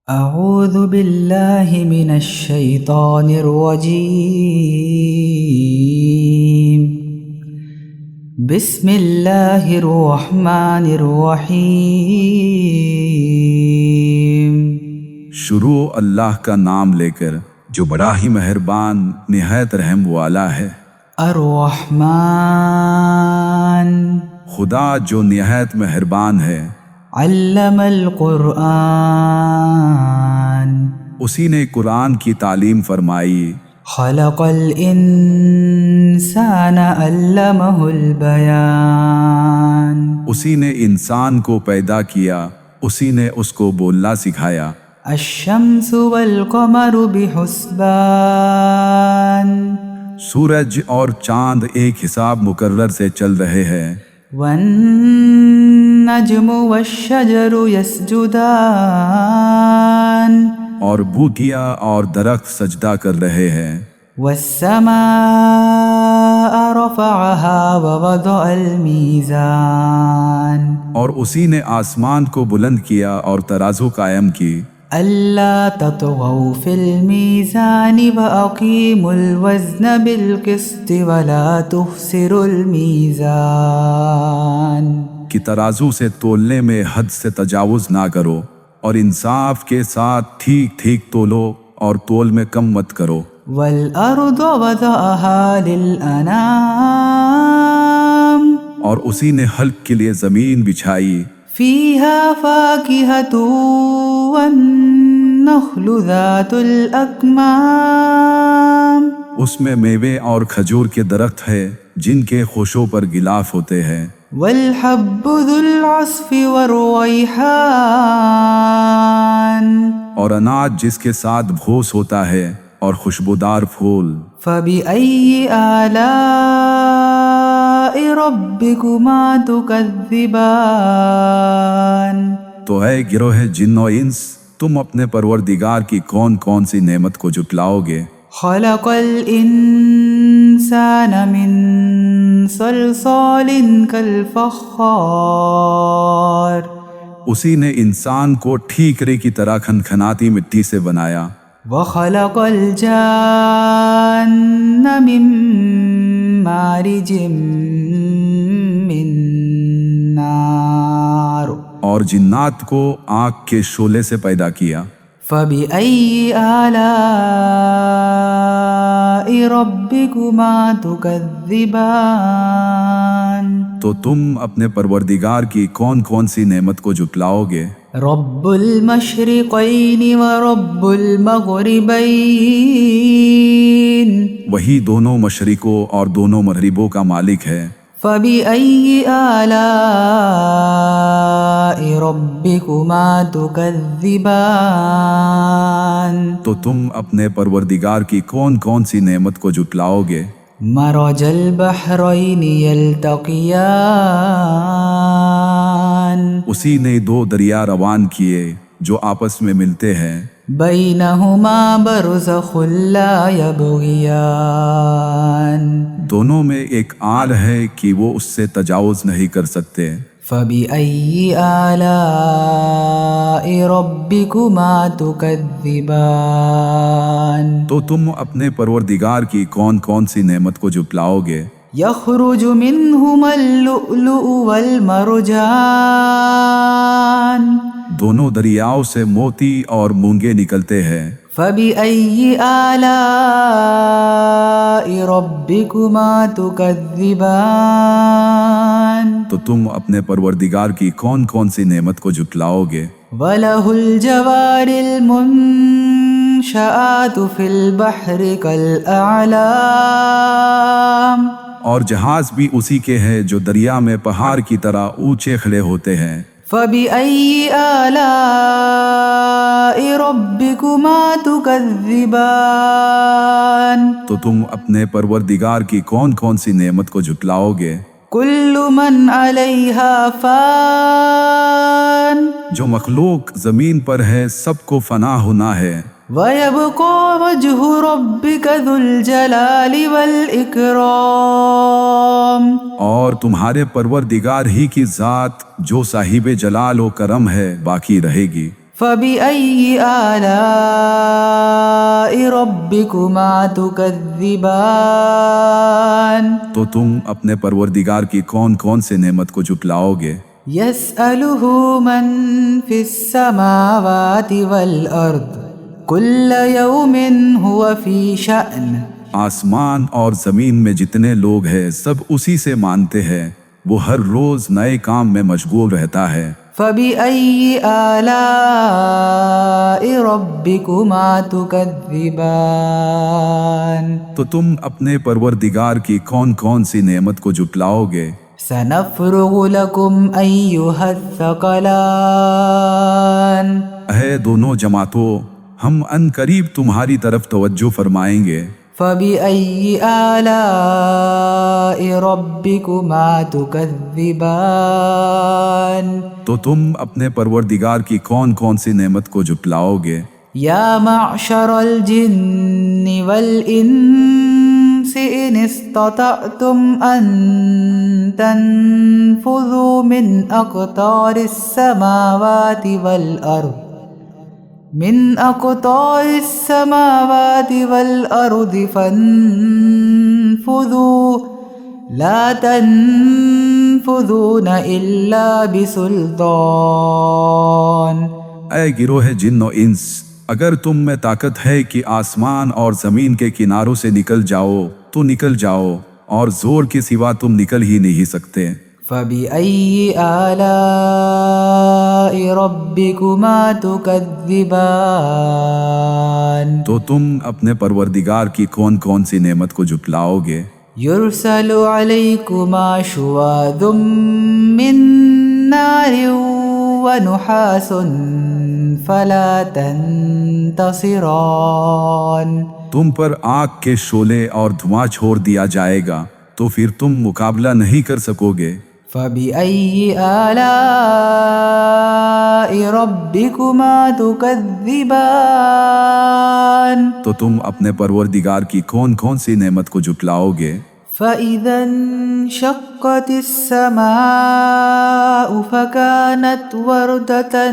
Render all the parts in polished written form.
أعوذ بالله من الشيطان الرجيم. بسم الله الرحمن الرحيم. شروع اللہ کا نام لے کر جو بڑا ہی مہربان نہایت رحم والا ہے۔ الرحمن خدا جو نہایت مہربان ہے، علم القرآن اسی نے قرآن کی تعلیم فرمائی۔ خلق الانسان علمہ البیان اسی نے انسان کو پیدا کیا، اسی نے اس کو بولنا سکھایا۔ الشمس والقمر بحسبان سورج اور چاند ایک حساب مقرر سے چل رہے ہیں۔ والنجم والشجر يسجدان اور بوٹیاں اور درخت سجدہ کر رہے ہیں۔ والسماء رفعها ووضع الميزان اور اسی نے آسمان کو بلند کیا اور ترازو قائم کی۔ ألا تطغوا في الميزان وأقيموا الوزن بالقسط ولا تخسروا الميزان کہ ترازو سے تولنے میں حد سے تجاوز نہ کرو، اور انصاف کے ساتھ ٹھیک ٹھیک تولو، اور تول میں کم مت کرو۔ والأرض وضعها للأنام اور اسی نے حلق کے لیے زمین بچھائی۔ فيها فاكهة والنخل ذات الأكمام اس میں میوے اور کھجور کے درخت ہے جن کے خوشوں پر غلاف ہوتے ہیں۔ والحب ذو العصف والريحان اور اناج جس کے ساتھ بھوس ہوتا ہے اور خوشبودار پھول۔ فبأي آلاء ربكما تكذبان تو اے گروہ جن و انس، تم اپنے پروردگار کی کون کون سی نعمت کو جھٹلاؤ گے؟ خلق الإنسان من صلصال كالفخار اسی نے انسان کو ٹھیکرے کی طرح کھنکھناتی مٹی سے بنایا۔ وخلق الجان من مارج من نار اور جنات کو آگ کے شعلے سے پیدا کیا۔ فبأي آلاء ربكما تكذبان تو تم اپنے پروردگار کی کون کون سی نعمت کو جھٹلاؤ گے؟ رب المشرقين ورب المغربين وہی دونوں مشرقوں اور دونوں مغربوں کا مالک ہے۔ فبأي آلاء ربكما تكذبان تو تم اپنے پروردگار کی کون کون سی نعمت کو جھٹلاؤ گے؟ مرج البحرين يلتقيان اسی نے دو دریا روان کیے جو آپس میں ملتے ہیں۔ بينهما برزخ لا يبغيان دونوں میں ایک آل ہے کہ وہ اس سے تجاوز نہیں کر سکتے۔ فبأي آلاء ربكما تكذبان تو تم اپنے پروردگار کی کون کون سی نعمت کو جھٹلاؤ گے؟ يخرج منهما اللؤلؤ والمرجان دونوں دریاؤں سے موتی اور مونگے نکلتے ہیں۔ فبأي آلاء ربكما تكذبان تو تم اپنے پروردگار کی کون کون سی نعمت کو جھٹلاؤ گے؟ وله الجوار المنشآت في البحر كالأعلام اور جہاز بھی اسی کے ہیں جو دریا میں پہاڑ کی طرح اونچے کھڑے ہوتے ہیں۔ فبأي آلاء ربكما تكذبان تو تم اپنے پروردگار کی کون کون سی نعمت کو جھٹلاؤ گے؟ كل من عليها فان جو مخلوق زمین پر ہے سب کو فنا ہونا ہے۔ ويبقى وجه ربك ذو الجلال والإكرام اور تمہارے پروردگار ہی کی ذات جو صاحب جلال و کرم ہے باقی رہے گی۔ فبأي آلاء ربكما تكذبان تو تم اپنے پروردگار کی کون کون سے نعمت کو جھٹلاؤ گے؟ يسأله من في السماوات والأرض كل يوم هو في شأن. آسمان اور زمین میں جتنے لوگ ہیں سب اسی سے مانتے ہیں، وہ ہر روز نئے کام میں مشغول رہتا ہے۔ فبأي آلاء ربكما تكذبان. تو تم اپنے پروردگار کی کون کون سی نعمت کو جھٹلاؤ گے؟ سنفرغ لكم أيها الثقلان. اے دونوں جماعتوں، ہم ان قریب تمہاری طرف توجہ فرمائیں گے۔ فبأي آلاء ربكما تكذبان. تو تم اپنے پروردگار کی کون کون سی نعمت کو جھٹلاؤ گے؟ يا معشر الجن والإنس إن استطعتم أن تنفذوا من أقطار السماوات والأرض فانفذوا لا تنفذون إلا بسلطان. اے گروہ جن و انس، اگر تم میں طاقت ہے کہ آسمان اور زمین کے کناروں سے نکل جاؤ تو نکل جاؤ، اور زور کے سوا تم نکل ہی نہیں سکتے۔ فبأي آلاء ربكما تكذبان. تو تم اپنے پروردگار کی کون کون سی نعمت کو جھٹلاؤ گے؟ يرسل عليكما شواظ من نار ونحاس فلا تنتصران. تم پر آگ کے شعلے اور دھواں چھوڑ دیا جائے گا تو پھر تم مقابلہ نہیں کر سکو گے۔ فبأي آلاء ربكما تكذبان. تو تم اپنے پروردگار کی کون کون سی نعمت کو جھٹلاؤ گے؟ فإذا انشقت السماء فكانت وردة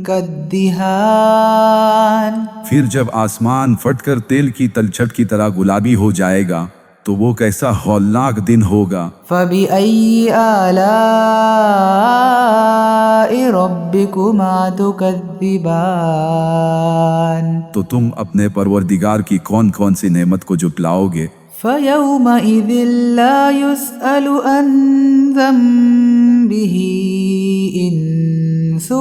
كالدهان. پھر جب آسمان پھٹ کر تیل کی تلچھٹ کی طرح گلابی ہو جائے گا تو وہ کیسا ہولناک دن ہوگا۔ فبأي آلاء ربكما تكذبان. تو تم اپنے پروردگار کی کون کون سی نعمت کو جھٹلاؤ گے؟ فيومئذ لا يسأل عن ذنبه إنس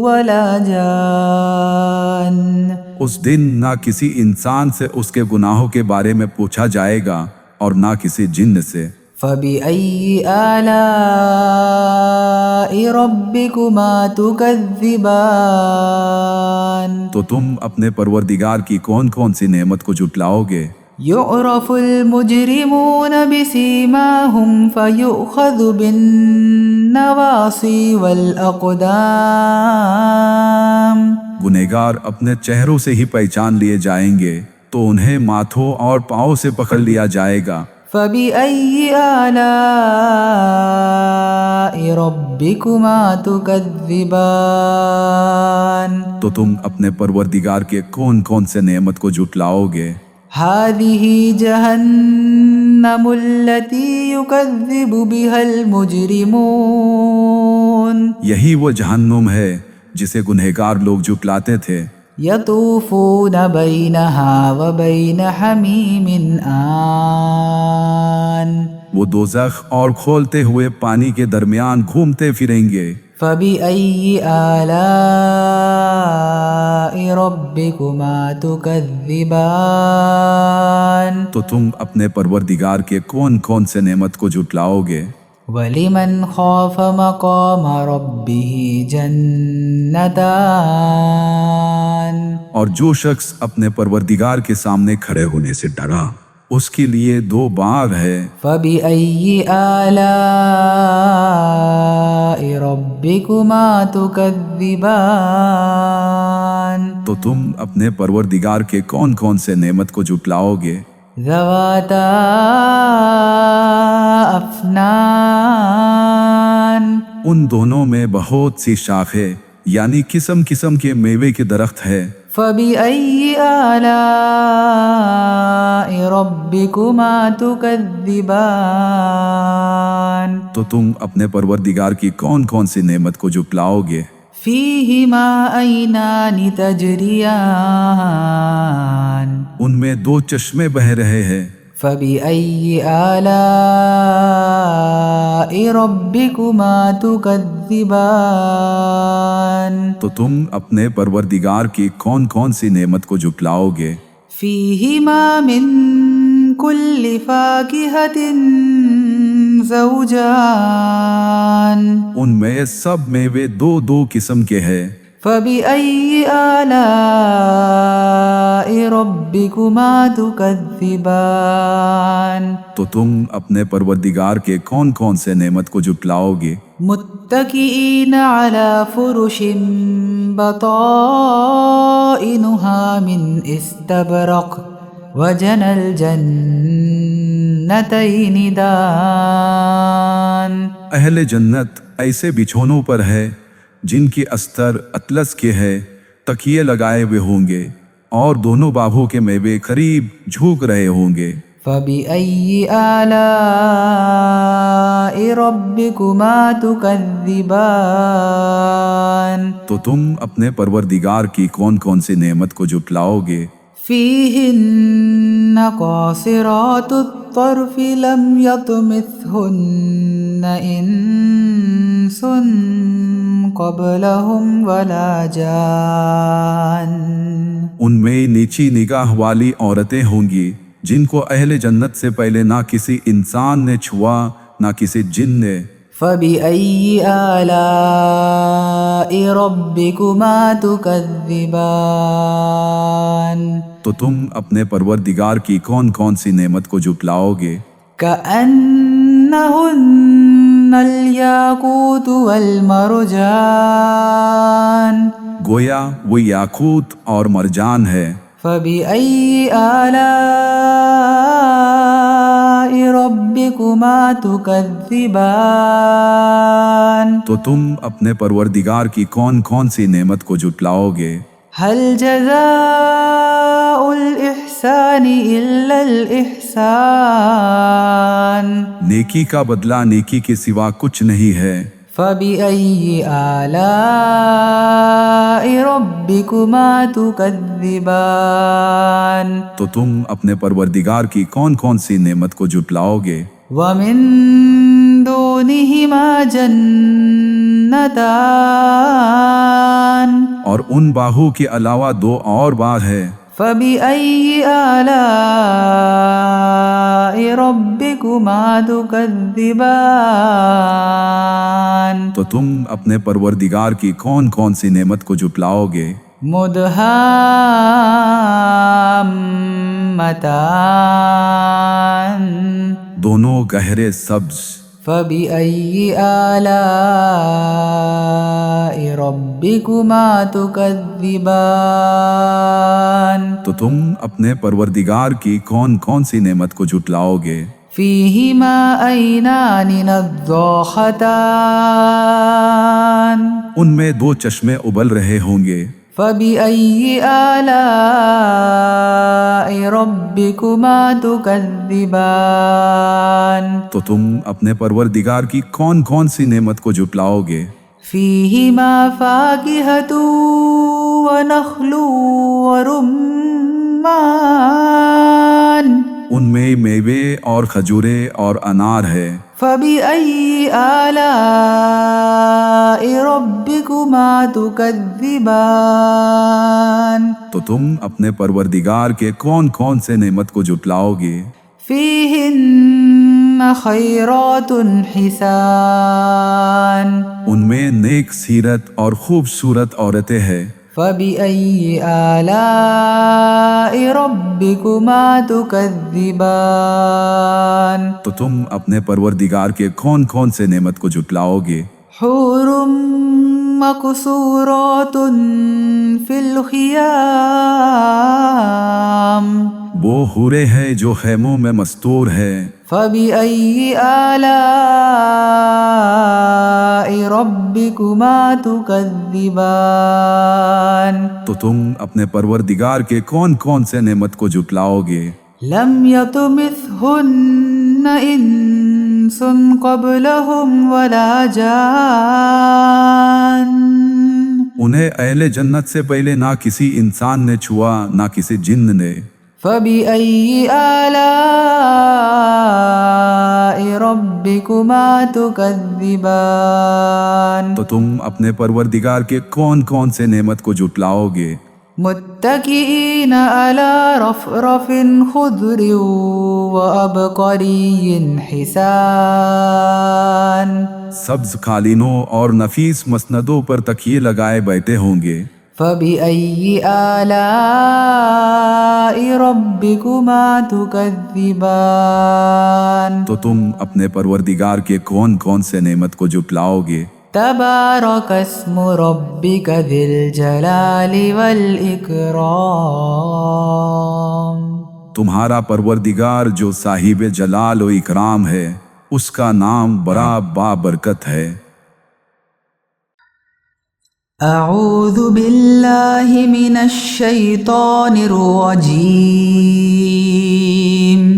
ولا جان. اس دن نہ کسی انسان سے اس کے گناہوں کے بارے میں پوچھا جائے گا اور نہ کسی جن سے۔ فبأي آلاء ربكما تكذبان. تو تم اپنے پروردگار کی کون کون سی نعمت کو جھٹلاؤ گے؟ يعرف المجرمون بسيماهم فيؤخذ بالنواصي والأقدام. گنہگار اپنے چہروں سے ہی پہچان لیے جائیں گے تو انہیں ماتھوں اور پاؤں سے پکڑ لیا جائے گا۔ فبأي آلاء ربكما تكذبان. تو تم اپنے پروردگار کے کون کون سے نعمت کو جھٹلاؤ گے؟ هذه جهنم التي يكذب بها المجرمون. یہی وہ جہنم ہے جسے گنہگار لوگ جھٹلاتے تھے۔ يطوفون بينها وبين حميم آن. وہ دوزخ اور کھولتے ہوئے پانی کے درمیان گھومتے پھریں گے۔ فبأي آلاء ربكما تكذبان. تو تم اپنے پروردگار کے کون کون سے نعمت کو جھٹلاؤ گے؟ ولمن خاف مقام ربه جنتان. اور جو شخص اپنے پروردگار کے سامنے کھڑے ہونے سے ڈرا اس کے لیے دو باغ ہے۔ فبأي آلاء ربكما تكذبان. تو تم اپنے پروردگار کے کون کون سے نعمت کو جھٹلاؤ گے؟ ذواتا افنان. ان دونوں میں بہت سی شاخیں یعنی قسم قسم کے میوے کے درخت ہے۔ فبأي آلاء ربكما تكذبان تو تم اپنے پروردگار کی کون کون سی نعمت کو جھٹلاؤ گے؟ فيهما عينان تجريان ان میں دو چشمے بہ رہے ہیں۔ فبأي آلاء ربكما تكذبان تو تم اپنے پروردگار کی کون کون سی نعمت کو جھٹلاؤ گے؟ فيهما من كل فاكهة زوجان ان میں سب میوے دو دو قسم کے ہیں۔ فبأي آلاء ربكما تكذبان تو تم اپنے پروردگار کے کون کون سے نعمت کو جھٹلاؤ گے؟ متكئين على فرش بطائنها من استبرق وجنى الجنتين دان اہل جنت ایسے بچھونوں پر ہے جن کی استر اطلس کے ہے، تکیے لگائے ہوئے ہوں گے اور دونوں باغوں کے میوے قریب جھوک رہے ہوں گے۔ فبأي آلاء ربكما تكذبان تو تم اپنے پروردگار کی کون کون سی نعمت کو جھٹلاؤ گے؟ فيهن قاصرات الطرف لم يطمثهن إنس قبلهم ولا جان ان میں نیچی نگاہ والی عورتیں ہوں گی جن کو اہل جنت سے پہلے نہ کسی انسان نے چھوا نہ کسی جن نے۔ فبأي آلاء ربكما تكذبان تو تم اپنے پروردگار کی کون کون سی نعمت کو جھٹلاؤ گے؟ كأنهن الياقوت والمرجان گویا وہ یاقوت اور مرجان ہے۔ فبأي آلاء ربكما تكذبان تو تم اپنے پروردگار کی کون کون سی نعمت کو جھٹلاؤ گے؟ هل جزاء الإحسان إلا الإحسان نیکی کا بدلہ نیکی کے سوا کچھ نہیں ہے۔ فبأي آلاء ربكما تكذبان تو تم اپنے پروردگار کی کون کون سی نعمت کو جھٹلاؤ گے؟ ومن دونهما جنتان اور ان باہوں کے علاوہ دو اور باغ ہے۔ فبأي آلاء ربكما تكذبان تو تم اپنے پروردگار کی کون کون سی نعمت کو جھٹلاؤ گے؟ مدهامتان دونوں گہرے سبز۔ فبأي آلاء ربكما تكذبان تو تم اپنے پروردگار کی کون کون سی نعمت کو جھٹلاؤ گے؟ فيهما عينان نضاختان ان میں دو چشمے ابل رہے ہوں گے۔ فبأي آلاء ربكما تكذبان تو تم اپنے پروردگار کی کون کون سی نعمت کو جھٹلاؤ گے؟ فيهما فاكهة ونخل ورمان ان میں میوے اور کھجورے اور انار ہے۔ فبأي آلاء ربكما تكذبان تو تم اپنے پروردگار کے کون کون سے نعمت کو جھٹلاؤ گے؟ فيهن خيرات حسان ان میں نیک سیرت اور خوبصورت عورتیں ہیں۔ فبأي آلاء ربكما تكذبان تو تم اپنے پروردگار کے کون کون سے نعمت کو جھٹلاؤ گے؟ حور مقصورات في الخيام وہ حورے ہیں جو خیموں میں مستور ہے۔ فبأي آلاء ربكما تكذبان تو تم اپنے پروردگار کے کون کون سے نعمت کو جھٹلاؤ گے؟ لم يطمثهن انس قبلهم ولا جان انہیں اہل جنت سے پہلے نہ کسی انسان نے چھوا نہ کسی جن نے۔ فبأي آلاء ربكما تكذبان تو تم اپنے پروردگار کے کون کون سے نعمت کو جھٹلاؤ گے؟ متكئين على رفرف خضر وعبقري حسان سبز قالینوں اور نفیس مسندوں پر تکیے لگائے بیٹھے ہوں گے۔ فبأي آلاء ربكما تكذبان تو تم اپنے پروردگار کے کون کون سے نعمت کو جھٹلاؤ گے؟ تبارك اسم ربك ذي الجلال والإكرام تمہارا پروردگار جو صاحب جلال و اکرام ہے، اس کا نام بڑا بابرکت ہے۔ اعوذ باللہ من الشیطان الرجیم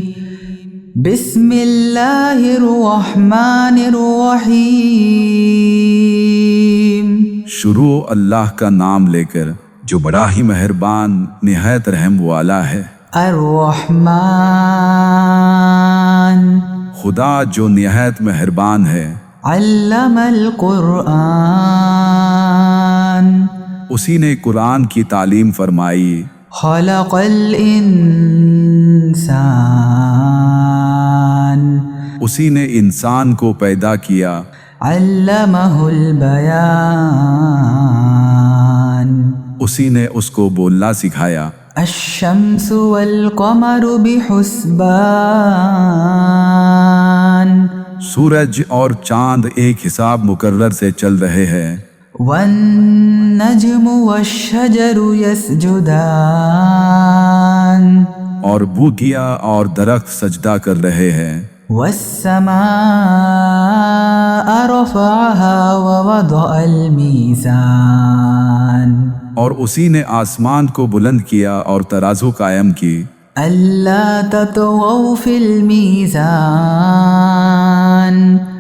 بسم اللہ الرحمن الرحیم۔ شروع اللہ کا نام لے کر جو بڑا ہی مہربان نہایت رحم والا ہے۔ الرحمن خدا جو نہایت مہربان ہے۔ علم القرآن اسی نے قرآن کی تعلیم فرمائی۔ خلق الانسان اسی نے انسان کو پیدا کیا۔ علمہ البیان اسی نے اس کو بولنا سکھایا۔ الشمس والقمر بحسبان سورج اور چاند ایک حساب مقرر سے چل رہے ہیں۔ والنجم والشجر يسجدان اور بوٹیاں اور درخت سجدہ کر رہے ہیں۔ والسماء رفعها ووضع الميزان اور اسی نے آسمان کو بلند کیا اور ترازو قائم کی۔ ألا تطغوا في الميزان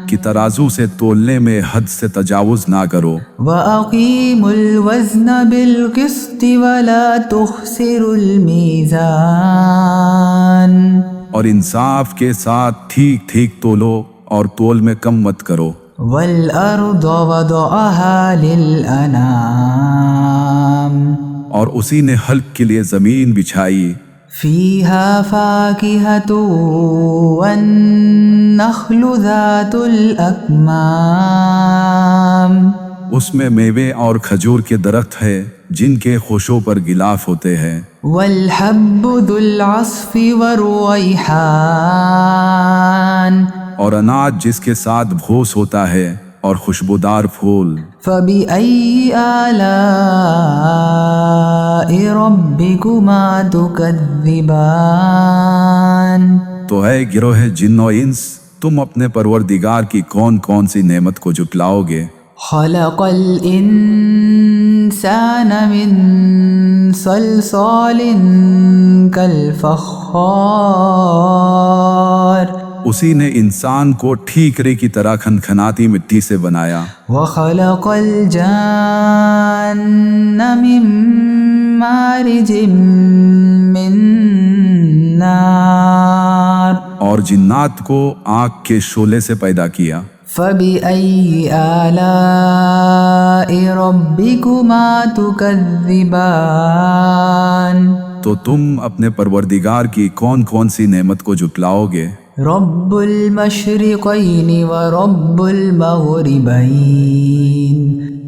کہ ترازو سے تولنے میں حد سے تجاوز نہ کرو۔ وأقيموا الوزن بالقسط ولا تخسروا الميزان اور انصاف کے ساتھ ٹھیک ٹھیک تولو اور تول میں کم مت کرو۔ والأرض وضعها للأنام اور اسی نے حلق کے لیے زمین بچھائی۔ فيها فاكهة والنخل ذات الأكمام اس میں میوے اور کھجور کے درخت ہے جن کے خوشوں پر غلاف ہوتے ہیں۔ والحب ذو العصف والريحان اور اناج جس کے ساتھ بھوس ہوتا ہے اور خوشبودار پھول۔ فبأي آلاء ربكما تكذبان تو اے گروہ جن و انس، تم اپنے پروردگار کی کون کون سی نعمت کو جھٹلاؤ گے؟ خلق الإنسان من صلصال كالفخار اسی نے انسان کو ٹھیکرے کی طرح کھنکھناتی مٹی سے بنایا۔ وخلق الجان من مارج من نار اور جنات کو آگ کے شعلے سے پیدا کیا۔ فبأي آلاء ربكما تكذبان تو تم اپنے پروردگار کی کون کون سی نعمت کو جھٹلاؤ گے؟ رب المشرقین ورب المغربین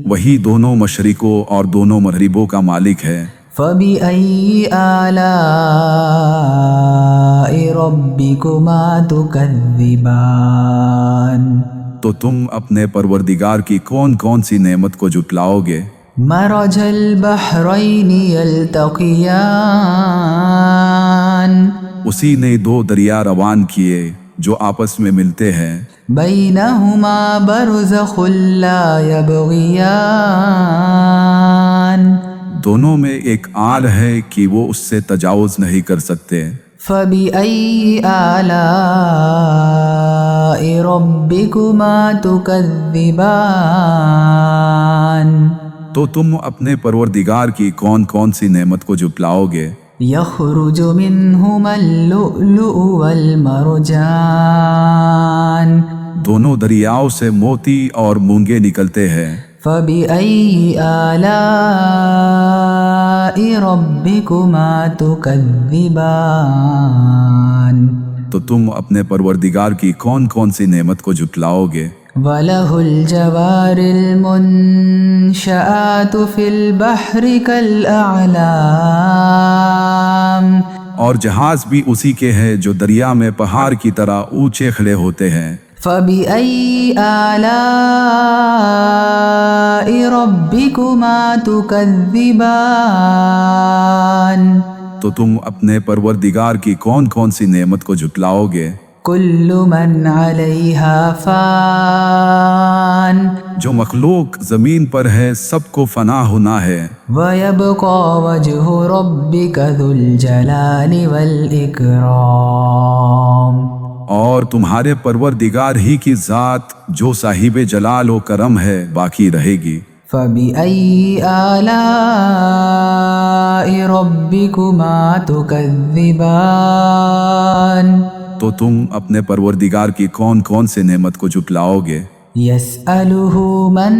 وہی دونوں مشرقوں اور دونوں مغربوں کا مالک ہے۔ فبأي آلاء ربكما تكذبان تو تم اپنے پروردگار کی کون کون سی نعمت کو جھٹلاؤ گے؟ مرج البحرین یلتقیان اسی نے دو دریا روان کیے جو آپس میں ملتے ہیں۔ بینہما برزخ لا یبغیان دونوں میں ایک آل ہے کہ وہ اس سے تجاوز نہیں کر سکتے۔ فبأي آلاء ربكما تكذبان تو تم اپنے پروردگار کی کون کون سی نعمت کو جھٹلاؤ گے؟ يخرج منهما اللؤلؤ والمرجان دونوں دریاؤں سے موتی اور مونگے نکلتے ہیں۔ فبأي آلاء ربكما تكذبان تو تم اپنے پروردگار کی کون کون سی نعمت کو جھٹلاؤ گے؟ وَلَهُ الْجَوَارِ الْمُنشَآتُ فِي الْبَحْرِ كَالْأَعْلَامِ اور جہاز بھی اسی کے ہیں جو دریا میں پہاڑ کی طرح اونچے کھڑے ہوتے ہیں۔ فَبِأَيِّ آلَاءِ رَبِّكُمَا تُكَذِّبَانِ تو تم اپنے پروردگار کی کون کون سی نعمت کو جھٹلاؤ گے؟ كُلُّ مَنْ عَلَيْهَا فان جو مخلوق زمین پر ہے سب کو فنا ہونا ہے، وَيَبْقَى وَجْهُ رَبِّكَ ذُو الْجَلَالِ وَالْإِكْرَامِ اور تمہارے پروردگار ہی کی ذات جو صاحب جلال و کرم ہے باقی رہے گی۔ فَبِأَيِّ آلَاءِ رَبِّكُمَا تُكَذِّبَانِ تو تم اپنے پروردگار کی کون کون سے نعمت کو جھٹلاؤ گے؟ يَسْأَلُهُ مَن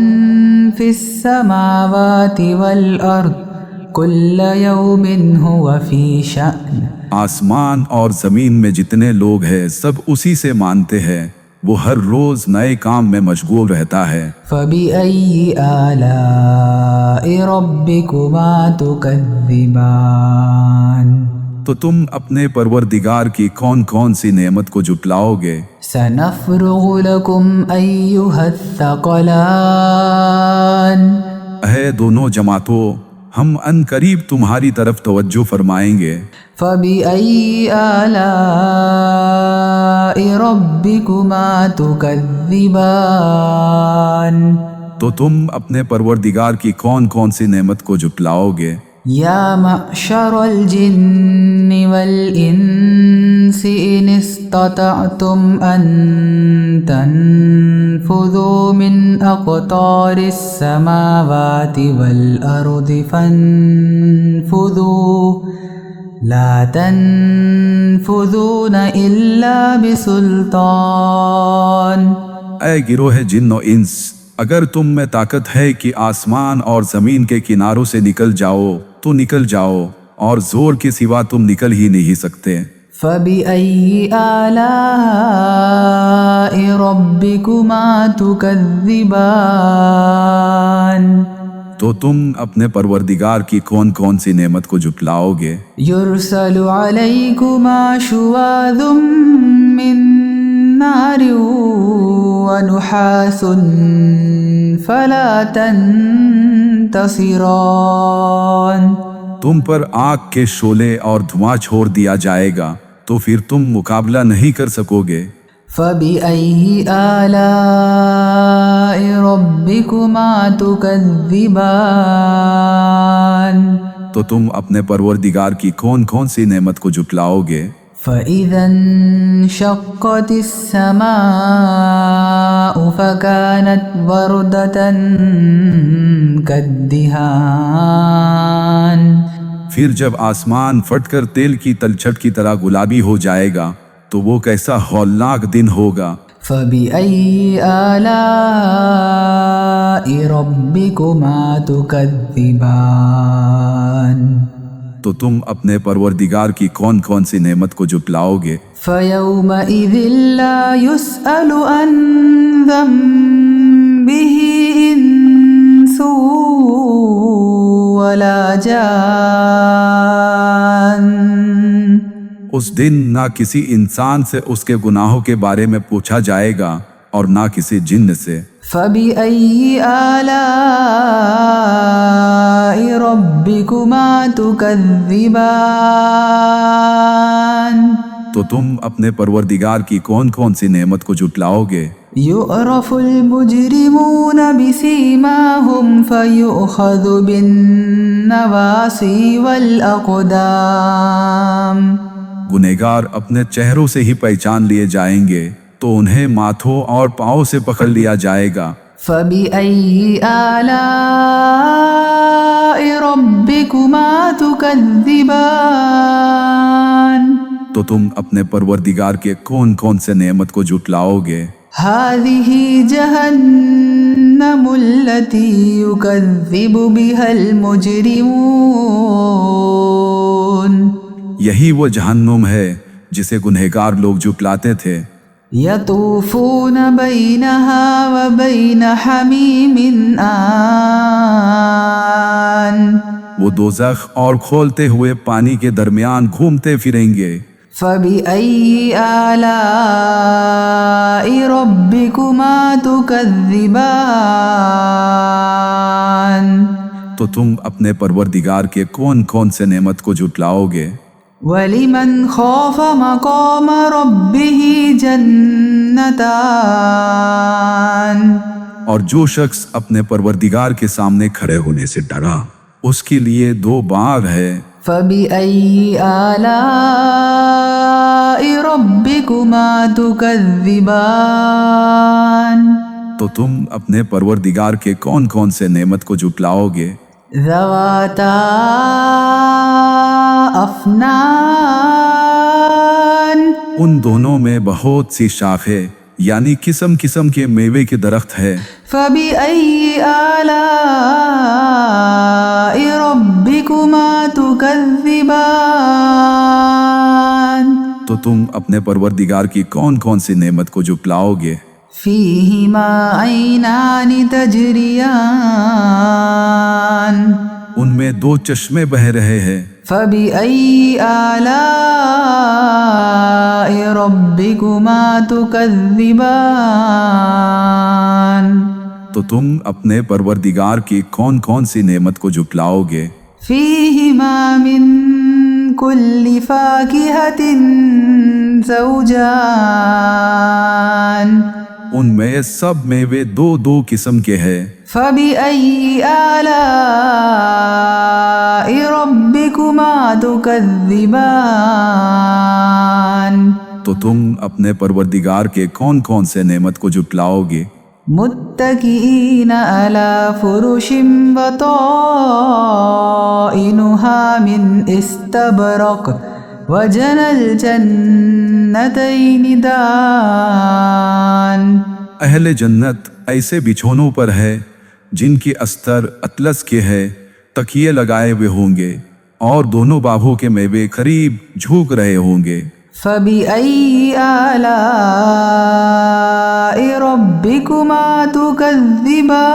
فِي السَّمَاوَاتِ وَالْأَرْضِ كُلَّ يَوْمٍ هُوَ فِي شَأْنٍ آسمان اور زمین میں جتنے لوگ ہیں سب اسی سے مانتے ہیں، وہ ہر روز نئے کام میں مشغول رہتا ہے۔ فَبِأَيِّ آلَاءِ رَبِّكُمَا تُكَذِّبَانِ تو تم اپنے پروردگار کی کون کون سی نعمت کو جھٹلاؤ گے؟ سَنَفْرُغُ لَكُمْ أَيُّهَ الثَّقَلَانِ اے دونوں جماعتوں، ہم ان قریب تمہاری طرف توجہ فرمائیں گے۔ فَبِأَيِّ آلَاءِ رَبِّكُمَا تُكَذِّبَانِ تو تم اپنے پروردگار کی کون کون سی نعمت کو جھٹلاؤ گے؟ يَا مَعْشَرَ الْجِنِّ وَالْإِنسِ إِنِ اسْتَطَعْتُمْ أَن تَنفُذُوا مِنْ أَقْطَارِ السَّمَاوَاتِ وَالْأَرْضِ فَانفُذُوا لَا تَنفُذُونَ إِلَّا بِسُلْطَانٍ اے گروہ جن و انس، اگر تم میں طاقت ہے کہ آسمان اور زمین کے کناروں سے نکل جاؤ تو نکل جاؤ، اور زور کے سوا تم نکل ہی نہیں سکتے۔ فَبِأَيِّ آلَاءِ رَبِّكُمَا تُكَذِّبَانِ تو تم اپنے پروردگار کی کون کون سی نعمت کو جھٹلاؤ گے؟ يُرْسَلُ عَلَيْكُمَا شُوَاظٌ مِّن نَّارٍ وَنُحَاسٌ فَلَا تَنتَصِرَانِ تم پر آگ کے شعلے اور دھواں چھوڑ دیا جائے گا تو پھر تم مقابلہ نہیں کر سکو گے۔ فَبِأَيِّ آلَاءِ رَبِّكُمَا تُكَذِّبَانِ تو تم اپنے پروردگار کی کون کون سی نعمت کو جھٹلاؤ گے؟ فَإِذَا انشَقَّتِ السَّمَاءُ فَكَانَتْ وَرْدَةً كَالدِّهَانِ پھر جب آسمان پھٹ کر تیل کی تلچھٹ کی طرح گلابی ہو جائے گا تو وہ کیسا ہولناک دن ہوگا۔ فَبِأَيِّ آلَاءِ رَبِّكُمَا تُكَذِّبَانِ تو تم اپنے پروردگار کی کون کون سی نعمت کو جھٹلاؤ گے؟ فَيَوْمَئِذٍ لَا يُسْأَلُ عَنْ ذَنبِهِ إِنسٌ وَلَا جَانٌ اس دن نہ کسی انسان سے اس کے گناہوں کے بارے میں پوچھا جائے گا اور نہ کسی جن سے۔ فَبِأَيِّ آلَاءِ رَبِّكُمَا تُكَذِّبَانِ تو تم اپنے پروردگار کی کون کون سی نعمت کو جھٹلاؤ گے؟ يعرف المجرمون بسيماهم فيؤخذ بالنواصي والأقدام گنہگار اپنے چہروں سے ہی پہچان لیے جائیں گے تو انہیں ماتھوں اور پاؤں سے پکڑ لیا جائے گا۔ فبأي آلاء ربكما تكذبان تو تم اپنے پروردگار کے کون کون سے نعمت کو جھٹلاؤ گے؟ هذه جهنم التي يكذب بها المجرمون یہی وہ جہنم ہے جسے گنہگار لوگ جھٹلاتے تھے۔ يطوفون بينها وبين حميم آن وہ دوزخ اور کھولتے ہوئے پانی کے درمیان گھومتے پھریں گے۔ فبأي آلاء ربكما تكذبان تو تم اپنے پروردگار کے کون کون سے نعمت کو جھٹلاؤ گے؟ ولمن خاف مقام ربه جنتان اور جو شخص اپنے پروردگار کے سامنے کھڑے ہونے سے ڈرا اس کے لیے 2 باغ ہے۔ فبأي آلاء ربكما تكذبان تو تم اپنے پروردگار کے کون کون سے نعمت کو جھٹلاؤ گے؟ ذواتا افنان ان دونوں میں بہت سی شاخیں یعنی قسم قسم کے میوے کے درخت ہے۔ فبأي آلاء ربكما تكذبان تو تم اپنے پروردگار کی کون کون سی نعمت کو جھٹلاؤ گے؟ فيهما عينان تجريان ان میں 2 چشمے بہہ رہے ہیں۔ فبأي آلاء ربكما تكذبان تو تم اپنے پروردگار کی کون کون سی نعمت کو جھٹلاؤ گے؟ فيهما من كل فاكهة زوجان ان میں سب میوے 2 قسم کے ہیں۔ فبأي آلاء ربكما تكذبان تو تم اپنے پروردگار کے کون کون سے نعمت کو جھٹلاؤ گے؟ متكئين على فرش بطائنها من استبرق وجنى الجنتين دان اہل جنت ایسے بچھونوں پر ہے جن کی استر اطلس کے ہے، تکیے لگائے ہوئے ہوں گے اور دونوں باغوں کے میوے قریب جھوک رہے ہوں گے۔ فبأي آلاء ربكما تكذبان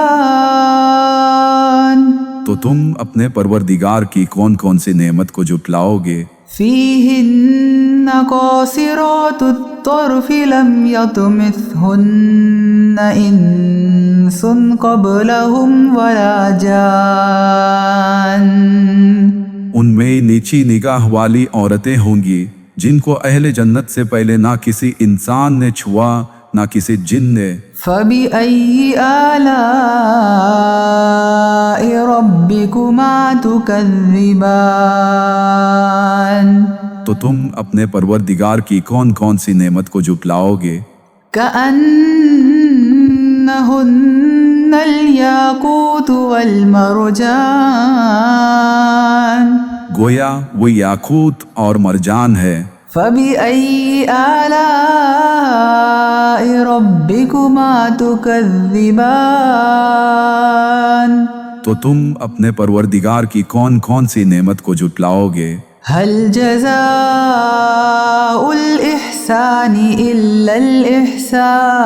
تو تم اپنے پروردگار کی کون کون سی نعمت کو جھٹلاؤ گے؟ فيهن قاصرات الطرف لم يطمثهن إنس قبلهم ولا جان ان میں نیچی نگاہ والی عورتیں ہوں گی جن کو اہل جنت سے پہلے نہ کسی انسان نے چھوا نہ کسی جن نے۔ فبأي آلاء ربكما تكذبان تو تم اپنے پروردگار کی کون کون سی نعمت کو جھٹلاؤ گے؟ كأنهن الياقوت والمرجان گویا وہ یاقوت اور مرجان ہے۔ فبأي آلاء ربكما تكذبان تو تم اپنے پروردگار کی کون کون سی نعمت کو جھٹلاؤ گے؟ هل جزاء الإحسان إلا الإحسان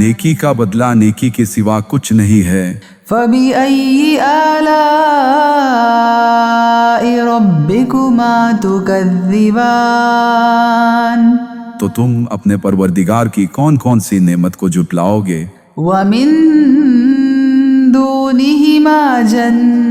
نیکی کا بدلہ نیکی کے سوا کچھ نہیں ہے۔ فبأي آلاء ربكما تكذبان تو تم اپنے پروردگار کی کون کون سی نعمت کو جھٹلاؤ گے؟ ومن دونهما جنتان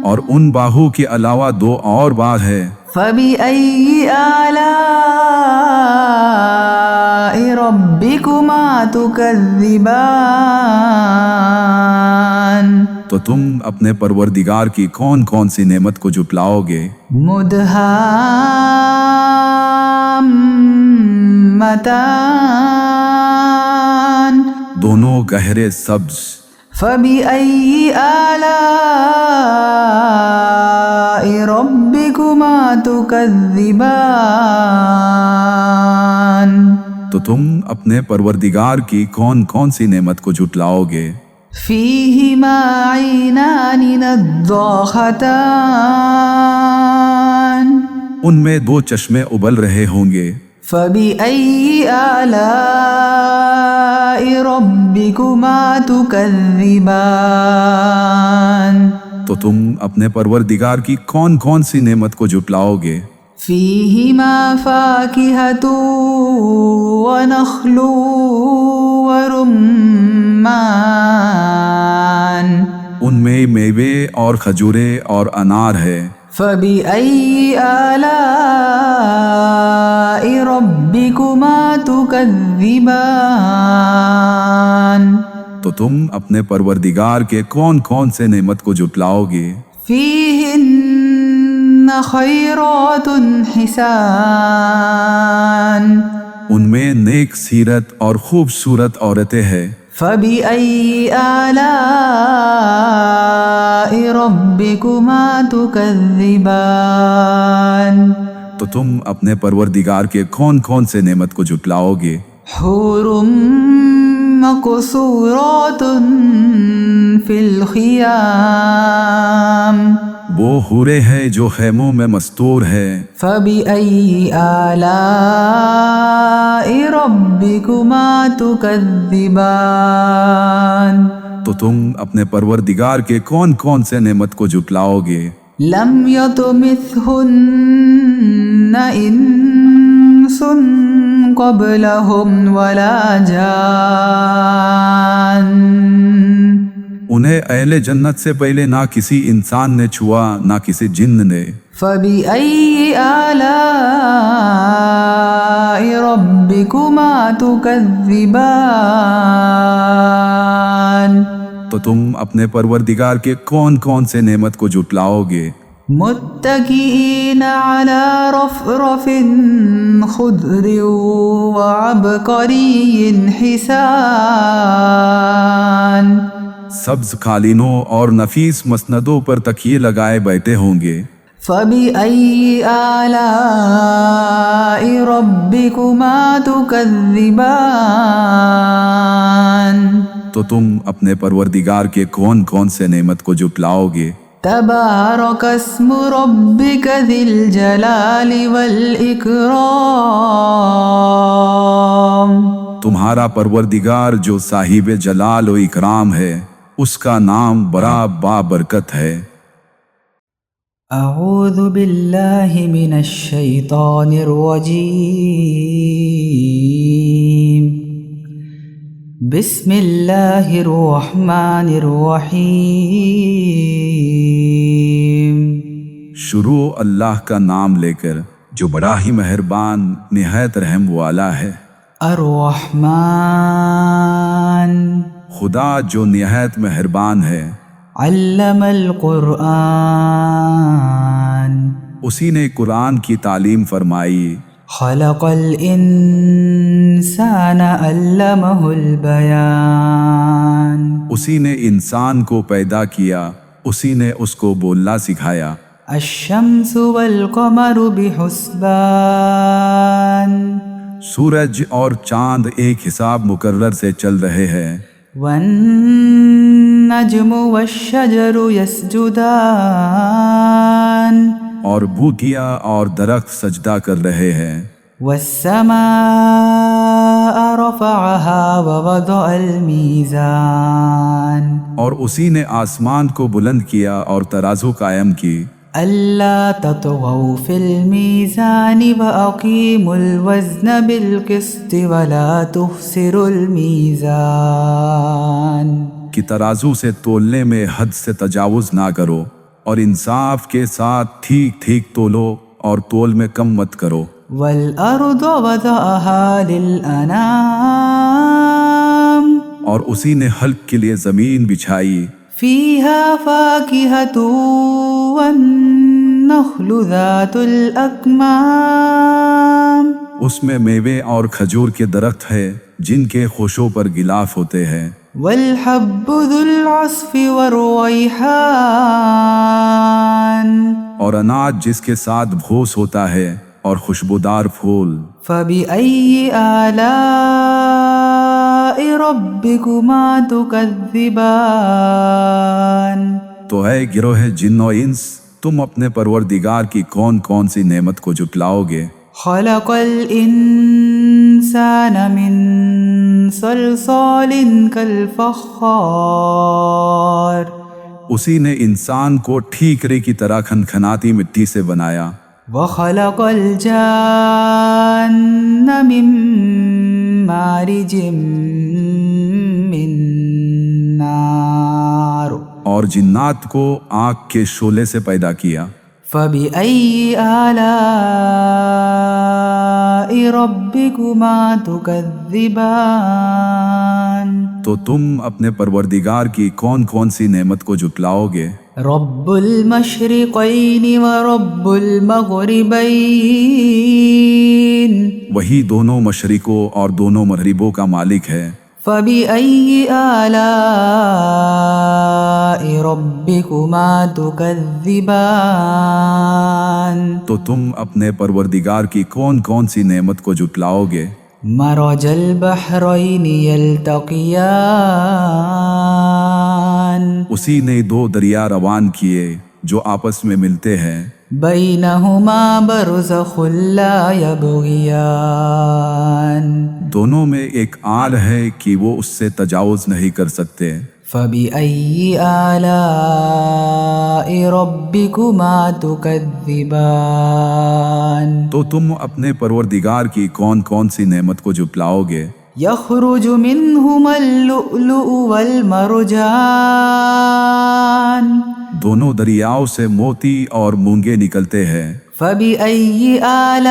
اور ان باہو کے علاوہ دو اور بار ہے۔ فبأي آلاء ربكما تكذبان تو تم اپنے پروردگار کی کون کون سی نعمت کو جھٹلاؤ گے؟ مدهامتان دونوں گہرے سبز۔ فبأي آلاء ربكما تكذبان تو تم اپنے پروردگار کی کون کون سی نعمت کو جھٹلاؤ گے؟ فيهما عينان نضاختان ان میں دو چشمے ابل رہے ہوں گے۔ فبأي آلاء ربكما تكذبان تو تم اپنے پروردگار کی کون کون سی نعمت کو جھٹلاؤ گے؟ فيهما فاكهة ونخل ورمان ان میں میوے اور کھجورے اور انار ہے۔ فبأي آلاء ربكما تكذبان تو تم اپنے پروردگار کے کون کون سے نعمت کو جھٹلاؤ گے؟ فيهن خيرات حسان ان میں نیک سیرت اور خوبصورت عورتیں ہیں۔ فبأي آلاء ربكما تكذبان تو تم اپنے پروردگار کے کون کون سے نعمت کو جھٹلاؤ گے؟ حور مقصورات في الخيام وہ حورے ہیں جو خیموں میں مستور ہے۔ فبأي آلاء ربكما تكذبان تو تم اپنے پروردگار کے کون کون سے نعمت کو جھٹلاؤ گے؟ لم يطمثهن إنس قبلهم ولا جان انہیں اہل جنت سے پہلے نہ کسی انسان نے چھوا نہ کسی جن نے۔ فبأي آلاء ربكما تكذبان تو تم اپنے پروردگار کے کون کون سے نعمت کو جھٹلاؤ گے؟ متكئين على رفرف خضر وعبقري حسان سبز قالینوں اور نفیس مسندوں پر تکیے لگائے بیٹھے ہوں گے۔ فبأي آلاء ربكما تكذبان تو تم اپنے پروردگار کے کون کون سے نعمت کو جھٹلاؤ گے؟ تبارك اسم ربك ذي الجلال والإكرام تمہارا پروردگار جو صاحب جلال و اکرام ہے اس کا نام بڑا بابرکت ہے۔ اعوذ باللہ من الشیطان الرجیم بسم اللہ الرحمن الرحیم شروع اللہ کا نام لے کر جو بڑا ہی مہربان نہایت رحم والا ہے۔ الرحمن خدا جو نہایت مہربان ہے۔ علم القرآن اسی نے قرآن کی تعلیم فرمائی۔ خلق الانسان علمہ البیان اسی نے انسان کو پیدا کیا، اسی نے اس کو بولنا سکھایا۔ الشمس والقمر بحسبان سورج اور چاند ایک حساب مقرر سے چل رہے ہیں۔ والنجم والشجر يسجدان اور بوٹیاں اور درخت سجدہ کر رہے ہیں۔ والسماء رفعها ووضع الميزان اور اسی نے آسمان کو بلند کیا اور ترازو قائم کی۔ ألا تطغوا في الميزان وأقيموا الوزن بالقسط ولا تخسروا الميزان کہ ترازو سے تولنے میں حد سے تجاوز نہ کرو اور انصاف کے ساتھ ٹھیک ٹھیک تولو اور تول میں کم مت کرو. والأرض وضعها للأنام اور اسی نے حلق کے لیے زمین بچھائی. فيها فاكهة والنخل ذات الأكمام اس میں میوے اور کھجور کے درخت ہے جن کے خوشوں پر غلاف ہوتے ہیں. والحب ذو العصف والريحان اور اناج جس کے ساتھ بھوس ہوتا ہے اور خوشبودار پھول. فبأي آلاء ربكما تكذبان تو اے گروہ جن و انس، تم اپنے پروردگار کی کون کون سی نعمت کو جھٹلاؤ گے؟ خلق الإنسان من صلصال كالفخار اسی نے انسان کو ٹھیکرے کی طرح کھنکھناتی مٹی سے بنایا. وخلق الجان من مارج من نار اور جنات کو آگ کے شعلے سے پیدا کیا. فبأي آلاء ربكما تكذبان تو تم اپنے پروردگار کی کون کون سی نعمت کو جھٹلاؤ گے؟ رب المشرقین ورب المغربین وہی دونوں مشرقوں اور دونوں مغربوں کا مالک ہے. فبأي آلاء ربكما تكذبان تو تم اپنے پروردگار کی کون کون سی نعمت کو جھٹلاؤ گے؟ مرج البحرین یلتقیان اسی نے دو دریا روان کیے جو آپس میں ملتے ہیں. بینہما برزخ لا یبغیان دونوں میں ایک آل ہے کہ وہ اس سے تجاوز نہیں کر سکتے. فبأي آلاء ربكما تكذبان تو تم اپنے پروردگار کی کون کون سی نعمت کو جھٹلاؤ گے؟ يخرج منهما اللؤلؤ والمرجان دونوں دریاؤں سے موتی اور مونگے نکلتے ہیں. فبأي آلاء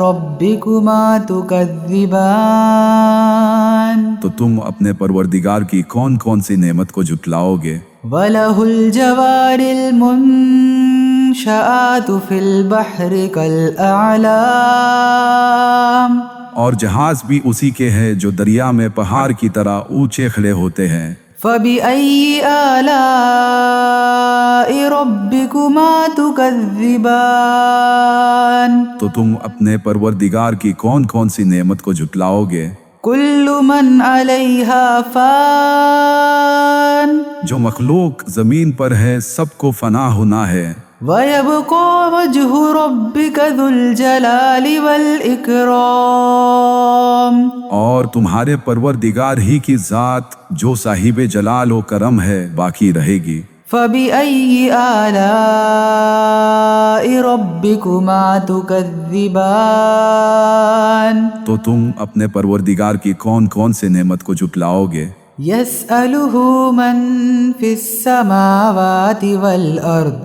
ربكما تكذبان تو تم اپنے پروردگار کی کون کون سی نعمت کو جھٹلاؤ گے؟ وله الجوار المنشآت في البحر كالأعلام اور جہاز بھی اسی کے ہیں جو دریا میں پہاڑ کی طرح اونچے کھڑے ہوتے ہیں. فبأي آلاء ربكما تكذبان تو تم اپنے پروردگار کی کون کون سی نعمت کو جھٹلاؤ گے؟ كل من عليها فان جو مخلوق زمین پر ہے سب کو فنا ہونا ہے. ويبقى وجه ربك ذو الجلال والإكرام اور تمہارے پروردگار ہی کی ذات جو صاحب جلال و کرم ہے باقی رہے گی. فبأي آلاء ربكما تكذبان تو تم اپنے پروردگار کی کون کون سے نعمت کو جھٹلاؤ گے؟ يسأله من في السماوات والأرض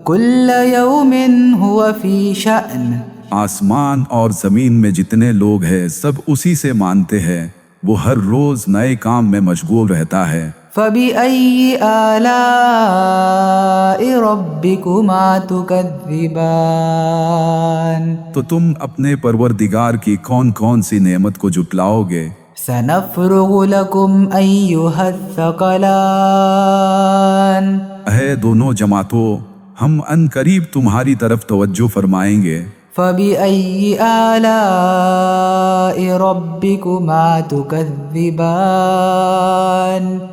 كل يوم هو في شأن آسمان اور زمین میں جتنے لوگ ہیں سب اسی سے مانتے ہیں، وہ ہر روز نئے کام میں مشغول رہتا ہے. فبأي آلاء ربكما تكذبان تو تم اپنے پروردگار کی کون کون سی نعمت کو جھٹلاؤ گے؟ سنفرغ لكم أيها الثقلان اے دونوں جماعتوں، ہم ان قریب تمہاری طرف توجہ فرمائیں گے. فبأي آلاء ربكما تكذبان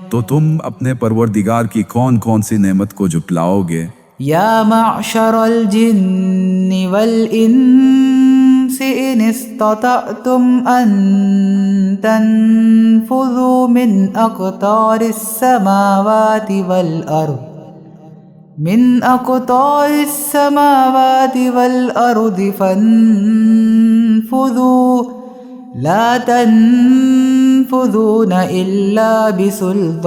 تو تم اپنے پروردگار کی کون کون سی نعمت کو جھٹلاؤ گے؟ يا معشر الجن والإنس إن استطعتم أن تنفذوا من أقطار السماوات والأرض فانفذوا لا تنفذون إلا بسلطان.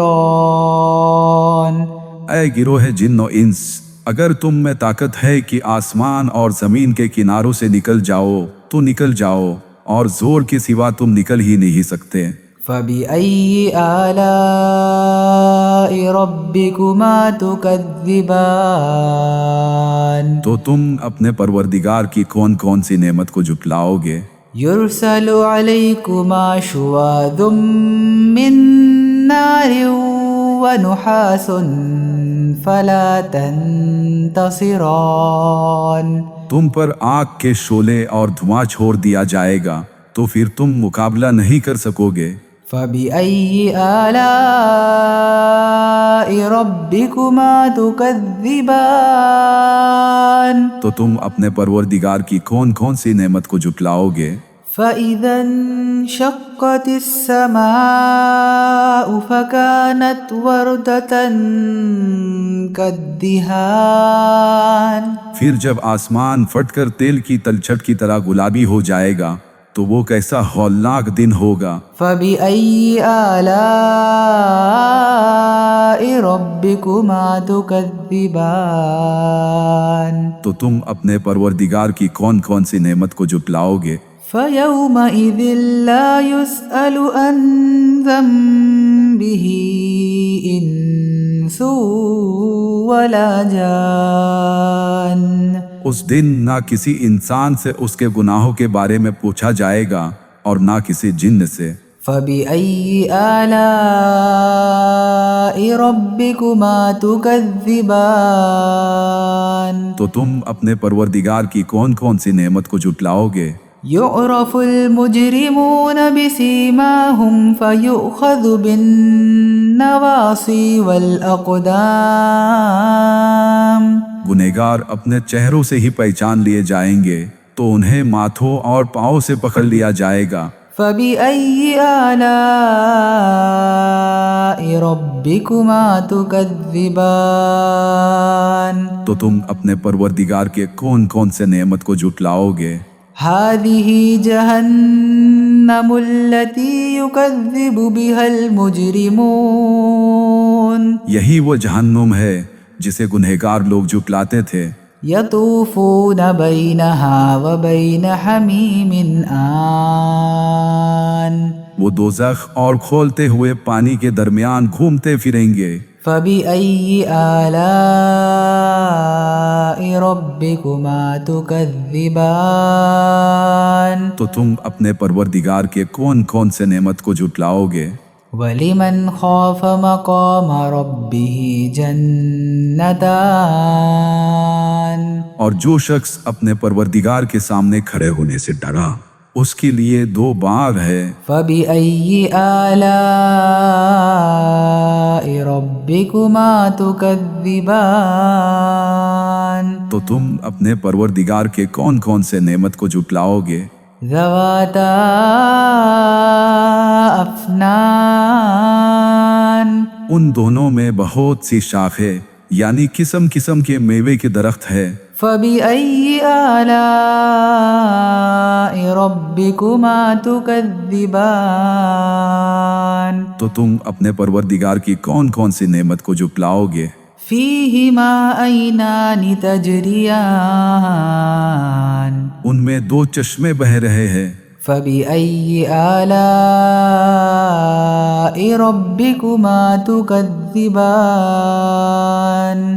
اے گروہ جن و انس، اگر تم میں طاقت ہے کہ آسمان اور زمین کے کناروں سے نکل جاؤ تو نکل جاؤ، اور زور کے سوا تم نکل ہی نہیں سکتے۔ فَبِأَيِّ آلَاءِ رَبِّكُمَا تُكَذِّبَانِ تو تم اپنے پروردگار کی کون کون سی نعمت کو جھٹلاؤ گے؟ يُرْسَلُ عَلَيْكُمَا شُوَاظٌ مِّن نَّارٍ وَنُحَاسٌ فَلَا تَنتَصِرَانِ تم پر آگ کے شعلے اور دھواں چھوڑ دیا جائے گا تو پھر تم مقابلہ نہیں کر سکو گے۔ فَبِأَيِّ آلَاءِ رَبِّكُمَا تُكَذِّبَانِ تو تم اپنے پروردگار کی کون کون سی نعمت کو جھٹلاؤ گے؟ فَإِذَا انشَقَّتِ السَّمَاءُ فَكَانَتْ وَرْدَةً كَالدِّهَانِ پھر جب آسمان پھٹ کر تیل کی تلچھٹ کی طرح گلابی ہو جائے گا تو وہ کیسا ہولناک دن ہوگا۔ فَبِأَيِّ آلَاءِ رَبِّكُمَا تُكَذِّبَانِ تو تم اپنے پروردگار کی کون کون سی نعمت کو جھٹلاؤ گے؟ فَيَوْمَئِذٍ لَا يُسْأَلُ عَنْ ذَنبِهِ إِنسٌ وَلَا جَانٌ اس دن نہ کسی انسان سے اس کے گناہوں کے بارے میں پوچھا جائے گا اور نہ کسی جن سے۔ فَبِأَيِّ آلَاءِ رَبِّكُمَا تُكَذِّبَانِ تو تم اپنے پروردگار کی کون کون سی نعمت کو جھٹلاؤ گے؟ يُعْرَفُ الْمُجْرِمُونَ بِسِيمَاهُمْ فَيُؤْخَذُ بِالنَّوَاصِي وَالْأَقْدَامِ گنہگار اپنے چہروں سے ہی پہچان لیے جائیں گے تو انہیں ماتھوں اور پاؤں سے پکڑ لیا جائے گا۔ فَبِأَيِّ آلَاءِ رَبِّكُمَا تُكَذِّبَانِ تو تم اپنے پروردگار کے کون کون سے نعمت کو جھٹلاؤ گے؟ هَذِهِ جَهَنَّمُ الَّتِي يُكَذِّبُ بِهَا الْمُجْرِمُونَ یہی وہ جہنم ہے جسے گنہگار لوگ جھٹلاتے تھے۔ يَطُوفُونَ بَيْنَهَا وَبَيْنَ حَمِيمٍ آنٍ وہ دوزخ اور کھولتے ہوئے پانی کے درمیان گھومتے پھریں گے۔ فَبِأَيِّ آلَاءِ رَبِّكُمَا تُكَذِّبَانِ تو تم اپنے پروردگار کے کون کون سے نعمت کو جھٹلاؤ گے؟ وَلِمَنْ خَافَ مَقَامَ رَبِّهِ جَنَّتَانِ اور جو شخص اپنے پروردگار کے سامنے کھڑے ہونے سے ڈرا اس کے لیے دو باغ ہے۔ فَبِأَيِّ آلَاءِ رَبِّكُمَا تُكَذِّبَانِ تو تم اپنے پروردگار کے کون کون سے نعمت کو جھٹلاؤ گے؟ ذَوَاتَا أَفْنَانٍ ان دونوں میں بہت سی شاخیں یعنی قسم قسم کے میوے کے درخت ہے۔ فَبِأَيِّ آلَاءِ رَبِّكُمَا تُكَذِّبَانِ تو تم اپنے پروردگار کی کون کون سی نعمت کو جھٹلاؤ گے؟ فِيهِمَا عَيْنَانِ تَجْرِيَانِ ان میں دو چشمے بہہ رہے ہیں۔ فَبِأَيِّ آلَاءِ رَبِّكُمَا تُكَذِّبَانِ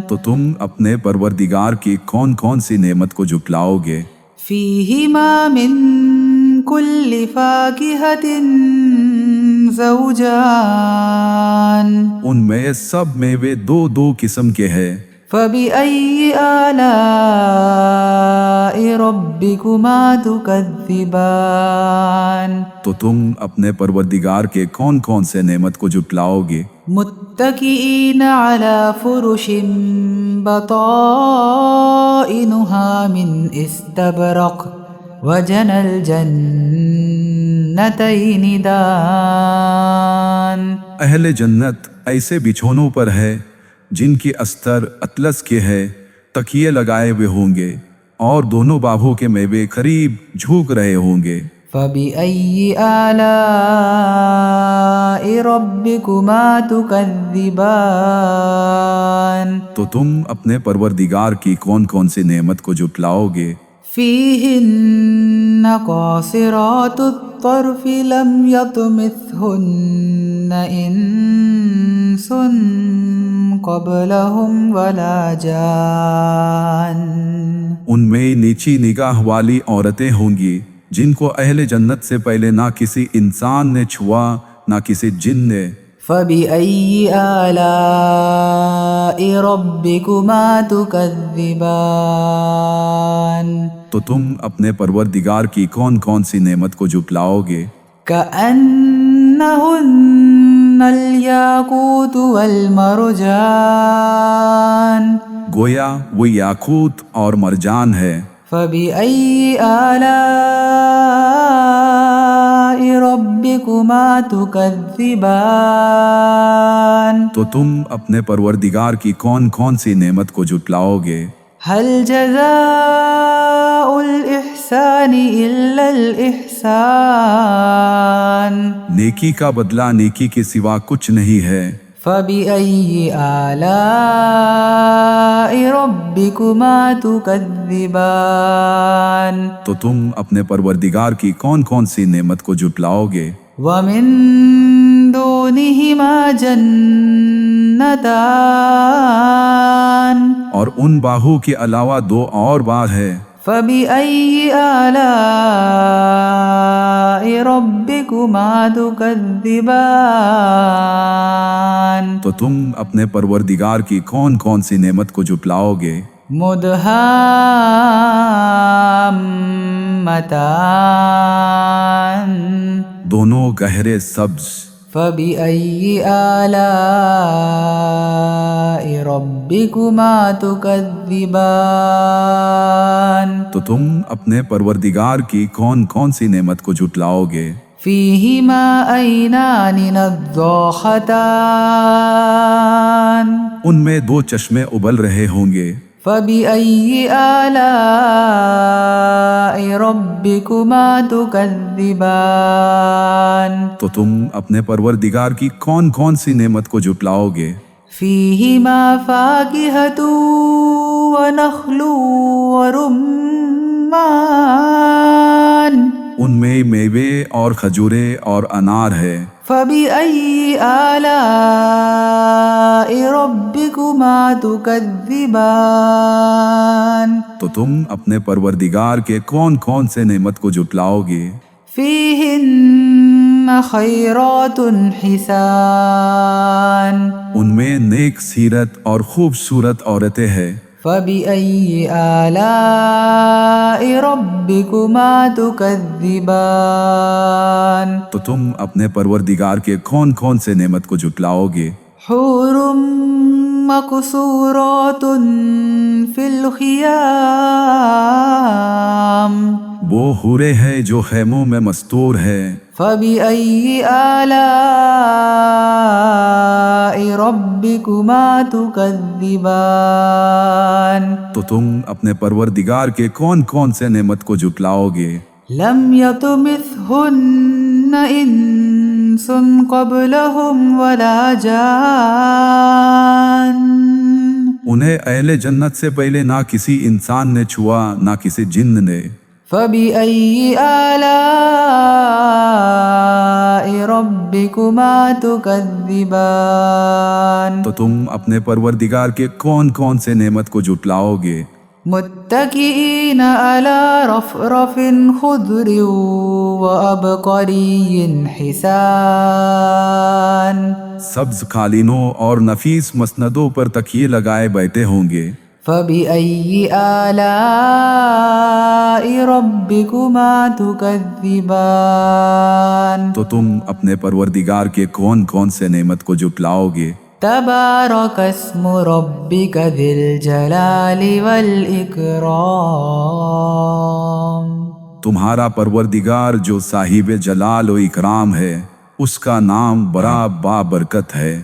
تو تم اپنے پروردگار کی کون کون سی نعمت کو جھٹلاؤ گے؟ فِيهِمَا مِن كُلِّ فَاكِهَةٍ زَوْجَانِ ان میں سب میوے دو دو قسم کے ہیں۔ فَبِأَيِّ آلَاءِ رَبِّكُمَا تُكَذِّبَانِ تو تم اپنے پروردگار کے کون کون سے نعمت کو جھٹلاؤ گے؟ مُتَّكِئِينَ عَلَى فُرُشٍ بَطَائِنُهَا مِنْ إِسْتَبْرَقٍ وَجَنَى الْجَنَّتَيْنِ دَانٍ اہل جنت ایسے بچھونوں پر ہے جن کی استر اطلس کے ہے، تکیے لگائے ہوئے ہوں گے اور دونوں باغوں کے میوے قریب جھوک رہے ہوں گے۔ فبأي آلاء ربكما تكذبان تو تم اپنے پروردگار کی کون کون سی نعمت کو جھٹلاؤ گے؟ فيهن قاصرات الطرف لم يطمثهن إنس قبلهم ولا جان. ان میں نیچی نگاہ والی عورتیں ہوں گی جن کو اہل جنت سے پہلے نہ کسی انسان نے چھوا نہ کسی جن نے. فبأي آلاء ربكما تكذبان. تو تم اپنے پروردگار کی کون کون سی نعمت کو جھٹلاؤ گے؟ كأنهن الياقوت والمرجان. گویا وہ یاقوت اور مرجان ہے. فبأي آلاء ربكما تكذبان. تو تم اپنے پروردگار کی کون کون سی نعمت کو جھٹلاؤ گے؟ هل جزاء الإحسان إلا الإحسان. نیکی کا بدلہ نیکی کے سوا کچھ نہیں ہے. فبأي آلاء ربكما تكذبان. تو تم اپنے پروردگار کی کون کون سی نعمت کو جھٹلاؤ گے؟ ومن دونهما جنتان. اور ان باہو کے علاوہ دو اور باغ ہے. فبأي آلاء ربكما تكذبان. تو تم اپنے پروردگار کی کون کون سی نعمت کو جھٹلاؤ گے؟ مدہامتان. دونوں گہرے سبز. فبأي آلاء ربكما تكذبان. تو تم اپنے پروردگار کی کون کون سی نعمت کو جھٹلاؤ گے؟ فيهما عينان نضاختان. ان میں دو چشمے ابل رہے ہوں گے. فبأي آلاء ربكما تكذبان. تو تم اپنے پروردگار کی کون کون سی نعمت کو جھٹلاؤ گے؟ فيهما فاكهة ونخل ورمان. ان میں میوے اور کھجورے اور انار ہے. فبأي آلاء ربكما تكذبان. تو تم اپنے پروردگار کے کون کون سے نعمت کو جھٹلاؤ گے؟ فيهن خيرات حسان. ان میں نیک سیرت اور خوبصورت عورتیں ہیں. فبأي آلاء ربكما تكذبان. تو تم اپنے پروردگار کے کون کون سے نعمت کو جھٹلاؤ گے؟ حور مقصورات في الخيام. وہ حوریں ہیں جو خیموں میں مستور ہے. فبأي آلاء ربكما تكذبان. تو تم اپنے پروردگار کے کون کون سے نعمت کو جھٹلاؤ گے؟ لم يطمثهن إنس قبلهم ولا جان. انہیں اہل جنت سے پہلے نہ کسی انسان نے چھوا نہ کسی جن نے. فبأي آلاء ربكما تكذبان. تو تم اپنے پروردگار کے کون کون سے نعمت کو جھٹلاؤ گے؟ متكئين على رفرف خضر وعبقري حسان. سبز قالینوں اور نفیس مسندوں پر تکیے لگائے بیٹھے ہوں گے. فبأي آلاء ربكما تكذبان. تو تم اپنے پروردگار کے کون کون سے نعمت کو جھٹلاؤ گے؟ تبارك اسم ربك ذي الجلال والإكرام. تمہارا پروردگار جو صاحب جلال و اکرام ہے اس کا نام بڑا بابرکت ہے.